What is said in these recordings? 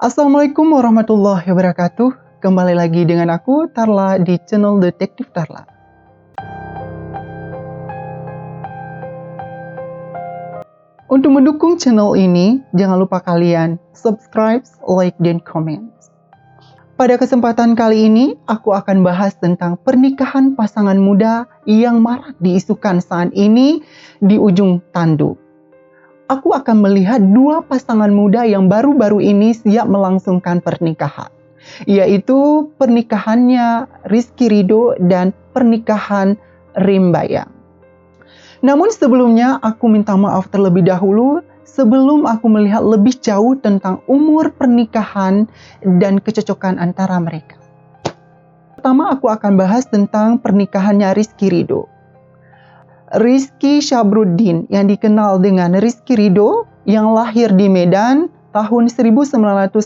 Assalamualaikum warahmatullahi wabarakatuh. Kembali lagi dengan aku, Tarla, di channel Detektif Tarla. Untuk mendukung channel ini, jangan lupa kalian subscribe, like, dan komen. Pada kesempatan kali ini, aku akan bahas tentang pernikahan pasangan muda yang marak diisukan saat ini di ujung tanduk. Aku akan melihat dua pasangan muda yang baru-baru ini siap melangsungkan pernikahan, yaitu pernikahannya Rizky Ridho dan pernikahan Rimbayang. Namun sebelumnya aku minta maaf terlebih dahulu sebelum aku melihat lebih jauh tentang umur pernikahan dan kecocokan antara mereka. Pertama aku akan bahas tentang pernikahannya Rizky Ridho. Rizky Syabruddin yang dikenal dengan Rizky Ridho yang lahir di Medan tahun 1997.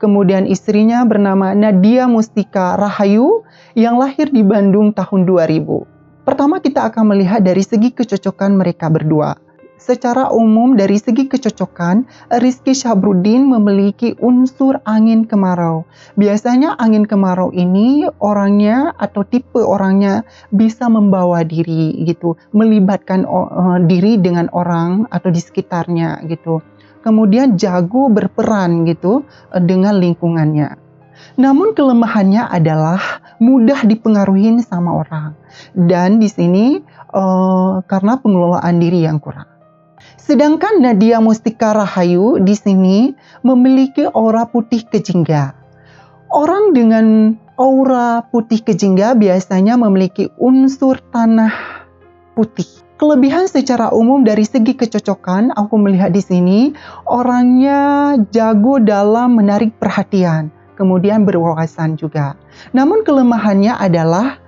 Kemudian istrinya bernama Nadia Mustika Rahayu yang lahir di Bandung tahun 2000. Pertama kita akan melihat dari segi kecocokan mereka berdua. Secara umum dari segi kecocokan, Rizky Syabruddin memiliki unsur angin kemarau. Biasanya angin kemarau ini orangnya atau tipe orangnya bisa membawa diri gitu, melibatkan diri dengan orang atau di sekitarnya gitu. Kemudian jago berperan gitu dengan lingkungannya. Namun kelemahannya adalah mudah dipengaruhi sama orang. Dan di sini karena pengelolaan diri yang kurang. Sedangkan Nadia Mustika Rahayu di sini memiliki aura putih kejingga. Orang dengan aura putih kejingga biasanya memiliki unsur tanah putih. Kelebihan secara umum dari segi kecocokan, aku melihat di sini orangnya jago dalam menarik perhatian, kemudian berwawasan juga. Namun kelemahannya adalah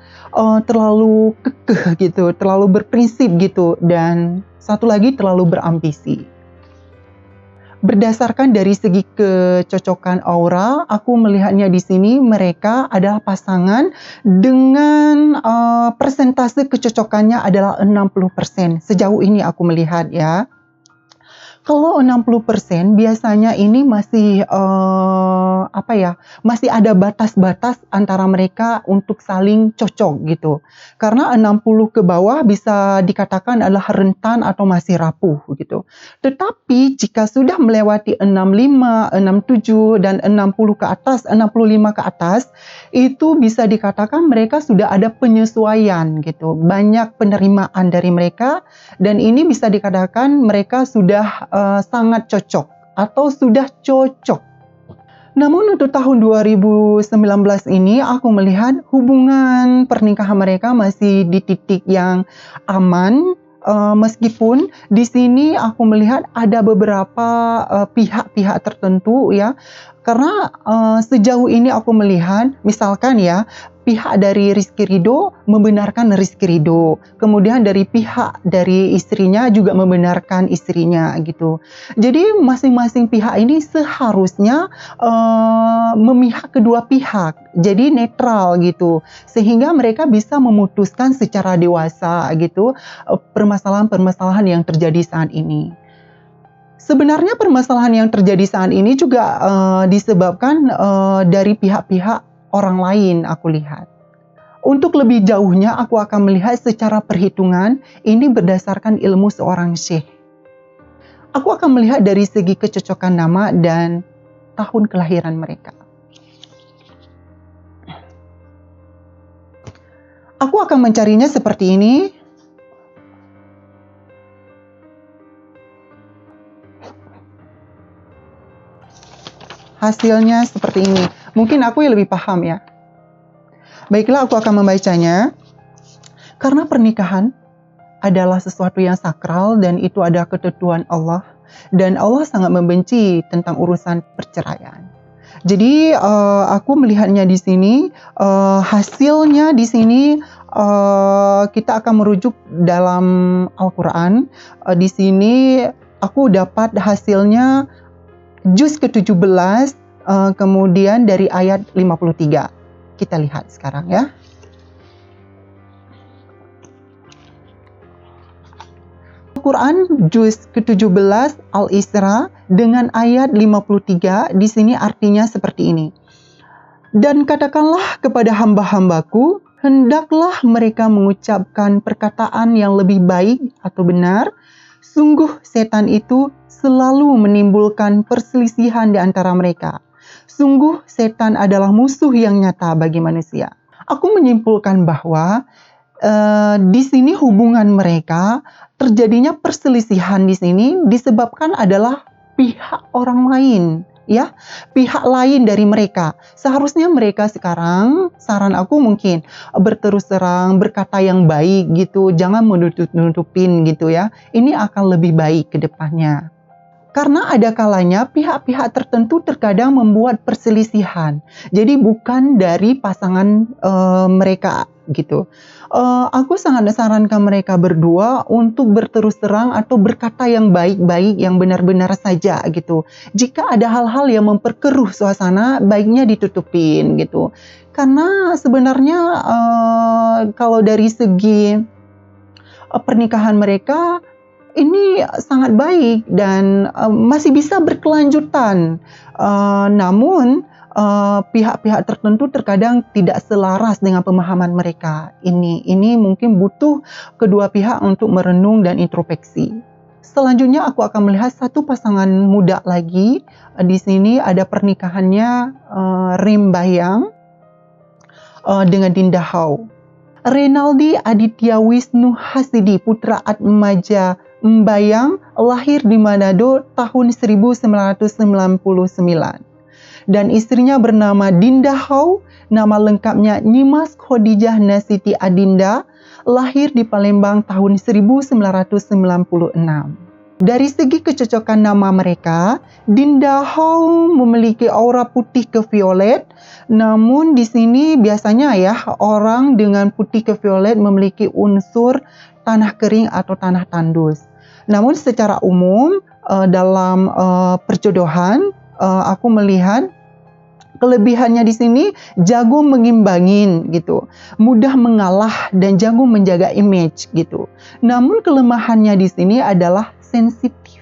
terlalu kekeh gitu, terlalu berprinsip gitu, dan satu lagi terlalu berambisi. Berdasarkan dari segi kecocokan aura, aku melihatnya di sini mereka adalah pasangan dengan persentase kecocokannya adalah 60%. Sejauh ini aku melihat ya. Kalau 60% biasanya ini masih masih ada batas-batas antara mereka untuk saling cocok gitu. Karena 60 ke bawah bisa dikatakan adalah rentan atau masih rapuh gitu. Tetapi jika sudah melewati 65, 67 dan 60 ke atas, 65 ke atas, itu bisa dikatakan mereka sudah ada penyesuaian gitu. Banyak penerimaan dari mereka dan ini bisa dikatakan mereka sudah sangat cocok atau sudah cocok. Namun untuk tahun 2019 ini aku melihat hubungan pernikahan mereka masih di titik yang aman, meskipun di sini aku melihat ada beberapa pihak-pihak tertentu ya. Karena sejauh ini aku melihat misalkan ya pihak dari Rizky Ridho membenarkan Rizky Ridho, kemudian dari pihak dari istrinya juga membenarkan istrinya gitu. Jadi masing-masing pihak ini seharusnya memihak kedua pihak, jadi netral gitu, sehingga mereka bisa memutuskan secara dewasa gitu permasalahan-permasalahan yang terjadi saat ini. Sebenarnya permasalahan yang terjadi saat ini juga disebabkan dari pihak-pihak orang lain aku lihat. Untuk lebih jauhnya aku akan melihat secara perhitungan ini berdasarkan ilmu seorang syekh. Aku akan melihat dari segi kecocokan nama dan tahun kelahiran mereka. Aku akan mencarinya seperti ini. Hasilnya seperti ini. Mungkin aku yang lebih paham ya. Baiklah, aku akan membacanya. Karena pernikahan adalah sesuatu yang sakral dan itu ada ketentuan Allah. Dan Allah sangat membenci tentang urusan perceraian. Jadi aku melihatnya di sini, hasilnya di sini kita akan merujuk dalam Al-Quran. Di sini aku dapat hasilnya juz ke-17, kemudian dari ayat 53. Kita lihat sekarang ya. Al-Quran juz ke-17 Al-Isra dengan ayat 53 di sini artinya seperti ini. Dan katakanlah kepada hamba-hambaku, hendaklah mereka mengucapkan perkataan yang lebih baik atau benar. Sungguh setan itu selalu menimbulkan perselisihan di antara mereka. Sungguh setan adalah musuh yang nyata bagi manusia. Aku menyimpulkan bahwa di sini hubungan mereka, terjadinya perselisihan di sini disebabkan adalah pihak orang lain, ya, pihak lain dari mereka. Seharusnya mereka sekarang, saran aku mungkin berterus terang, berkata yang baik gitu, jangan menutup-nutupin gitu ya. Ini akan lebih baik ke depannya. Karena ada kalanya pihak-pihak tertentu terkadang membuat perselisihan. Jadi bukan dari pasangan mereka gitu. Aku sangat sarankan mereka berdua untuk berterus terang atau berkata yang baik-baik, yang benar-benar saja gitu. Jika ada hal-hal yang memperkeruh suasana, baiknya ditutupin gitu. Karena sebenarnya kalau dari segi pernikahan mereka, ini sangat baik dan masih bisa berkelanjutan. Namun pihak-pihak tertentu terkadang tidak selaras dengan pemahaman mereka. Ini mungkin butuh kedua pihak untuk merenung dan introspeksi. Selanjutnya aku akan melihat satu pasangan muda lagi. Di sini ada pernikahannya Rim Bayang dengan Dinda Hau. Renaldi Aditya Wisnu Hasidi putra Atmaja Mbayang lahir di Manado tahun 1999 dan istrinya bernama Dinda Hau, nama lengkapnya Nyimas Khadijah Nasiti Adinda, lahir di Palembang tahun 1996. Dari segi kecocokan nama mereka, Dinda Hau memiliki aura putih ke violet. Namun di sini biasanya ya orang dengan putih ke violet memiliki unsur tanah kering atau tanah tandus. Namun secara umum dalam perjodohan aku melihat kelebihannya di sini jago mengimbangin gitu, mudah mengalah dan jago menjaga image gitu. Namun kelemahannya di sini adalah sensitif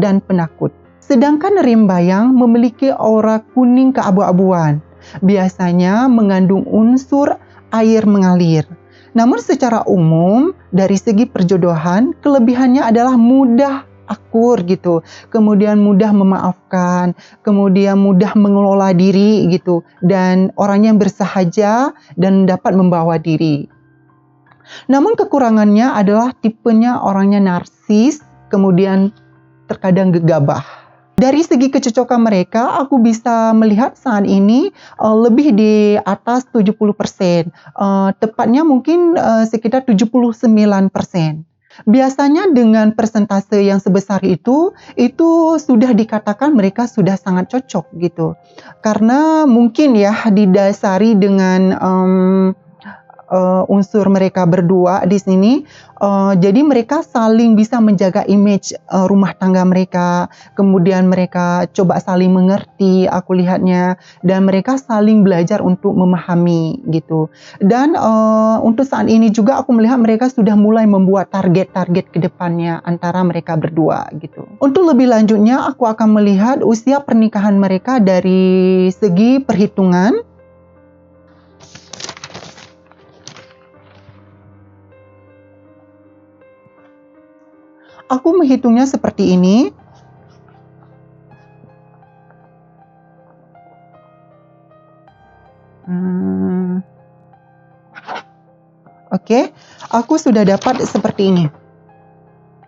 dan penakut. Sedangkan Rim Bayang memiliki aura kuning keabu-abuan, biasanya mengandung unsur air mengalir. Namun secara umum dari segi perjodohan, kelebihannya adalah mudah akur gitu, kemudian mudah memaafkan, kemudian mudah mengelola diri gitu, dan orangnya bersahaja dan dapat membawa diri. Namun kekurangannya adalah tipenya orangnya narsis, kemudian terkadang gegabah. Dari segi kecocokan mereka, aku bisa melihat saat ini lebih di atas 70%. Tepatnya mungkin sekitar 79%. Biasanya dengan persentase yang sebesar itu sudah dikatakan mereka sudah sangat cocok gitu. Karena mungkin ya didasari dengan unsur mereka berdua di sini, jadi mereka saling bisa menjaga image rumah tangga mereka, kemudian mereka coba saling mengerti, aku lihatnya, dan mereka saling belajar untuk memahami gitu. Dan untuk saat ini juga aku melihat mereka sudah mulai membuat target-target ke depannya antara mereka berdua gitu. Untuk lebih lanjutnya aku akan melihat usia pernikahan mereka dari segi perhitungan. Aku menghitungnya seperti ini. Oke, aku sudah dapat seperti ini.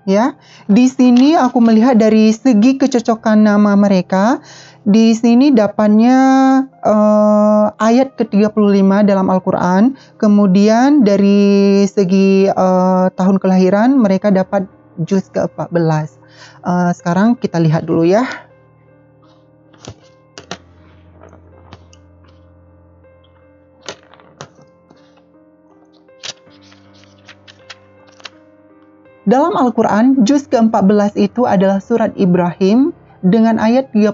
Ya, di sini aku melihat dari segi kecocokan nama mereka. Di sini dapatnya ayat ke-35 dalam Al-Quran. Kemudian dari segi tahun kelahiran mereka dapat juz ke-14. Sekarang kita lihat dulu ya. Dalam Al-Quran, juz ke-14 itu adalah surat Ibrahim dengan ayat 35,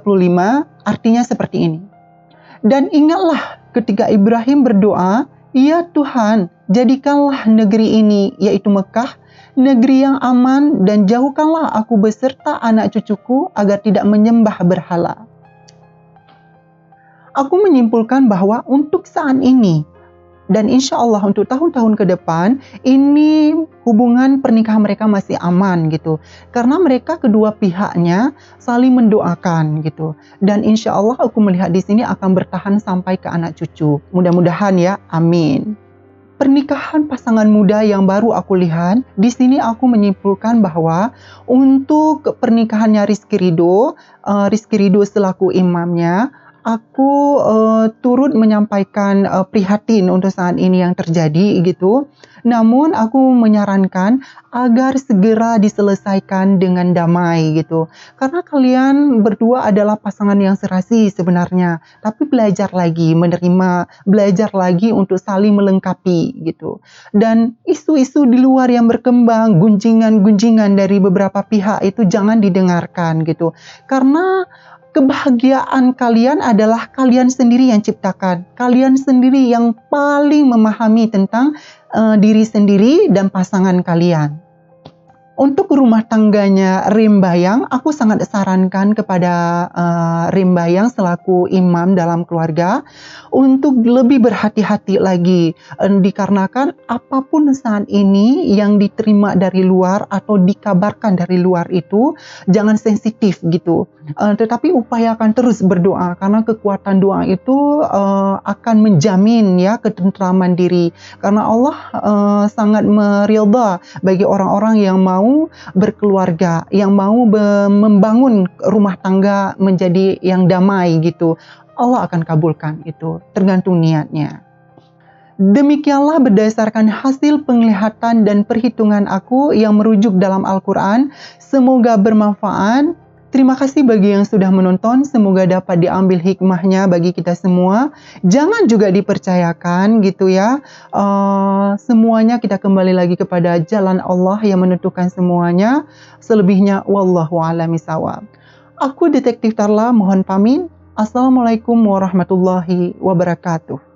artinya seperti ini. Dan ingatlah ketika Ibrahim berdoa Ya Tuhan, jadikanlah negeri ini, yaitu Mekah, negeri yang aman, dan jauhkanlah aku beserta anak cucuku agar tidak menyembah berhala. Aku menyimpulkan bahwa untuk saat ini, dan insya Allah untuk tahun-tahun ke depan, ini hubungan pernikahan mereka masih aman gitu. Karena mereka kedua pihaknya saling mendoakan gitu. Dan insya Allah aku melihat di sini akan bertahan sampai ke anak cucu. Mudah-mudahan ya, amin. Pernikahan pasangan muda yang baru aku lihat, di sini aku menyimpulkan bahwa untuk pernikahannya Rizky Ridho selaku imamnya, aku turut menyampaikan prihatin untuk saat ini yang terjadi gitu. Namun aku menyarankan agar segera diselesaikan dengan damai gitu. Karena kalian berdua adalah pasangan yang serasi sebenarnya, tapi belajar lagi menerima, belajar lagi untuk saling melengkapi gitu. Dan isu-isu di luar yang berkembang, gunjingan-gunjingan dari beberapa pihak itu jangan didengarkan gitu. Karena kebahagiaan kalian adalah kalian sendiri yang ciptakan. Kalian sendiri yang paling memahami tentang diri sendiri dan pasangan kalian. Untuk rumah tangganya Rimbayang, aku sangat sarankan kepada Rimbayang selaku imam dalam keluarga untuk lebih berhati-hati lagi, dikarenakan apapun saat ini yang diterima dari luar atau dikabarkan dari luar itu jangan sensitif gitu, tetapi upayakan terus berdoa karena kekuatan doa itu akan menjamin ya ketentraman diri, karena Allah sangat meridha bagi orang-orang yang mau berkeluarga, yang mau membangun rumah tangga menjadi yang damai gitu. Allah akan kabulkan itu, tergantung niatnya. Demikianlah berdasarkan hasil penglihatan dan perhitungan aku yang merujuk dalam Al-Quran. Semoga bermanfaat. Terima kasih bagi yang sudah menonton. Semoga dapat diambil hikmahnya bagi kita semua. Jangan juga dipercayakan gitu ya. Semuanya kita kembali lagi kepada jalan Allah yang menentukan semuanya. Selebihnya wallahu a'lam bishawab. Aku Detektif Tarla mohon pamit. Assalamualaikum warahmatullahi wabarakatuh.